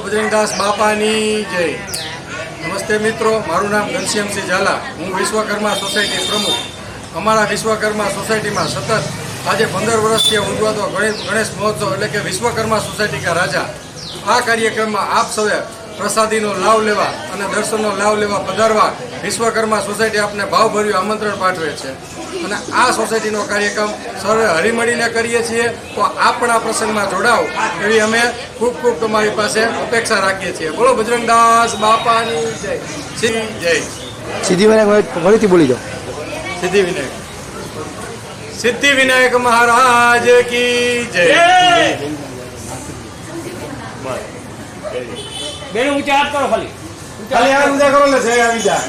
બજરંગદાસ બાપાની જય। નમસ્તે મિત્રો, મારું નામ ઘનશ્યામસિંહ ઝાલા। હું વિશ્વકર્મા સોસાયટી પ્રમુખ। અમારા વિશ્વકર્મા સોસાયટીમાં સતત આજે 15 વર્ષથી ઉજવાતો ગણેશ મહોત્સવ એટલે કે વિશ્વકર્મા સોસાયટી કા રાજા। આ કાર્યક્રમમાં આપ સૌએ પ્રસાદીનો લાભ લેવા અને દર્શનનો લાભ લેવા પધારવા વિશ્વકર્મા સોસાયટી આપને ભાવભર્યું આમંત્રણ પાઠવે છે। અને આ સોસાયટીનો કાર્યક્રમ સર્વે હળીમળીને કરીએ છીએ, તો આપ પણ આ પ્રસંગમાં જોડાઓ એવી અમે ખૂબ ખૂબ તમારી પાસે અપેક્ષા રાખીએ છીએ। બોલો બજરંગદાસ બાપાની જય। જય સિદ્ધિવિનાયક ફરીથી બોલી જાઓ। સિદ્ધિવિનાયક, સિદ્ધિવિનાયક મહારાજ કી જય। બેન ઊંચા હાથ કરો, ખાલી ખાલી ઊંચા કરો એટલે જય આવી જાય।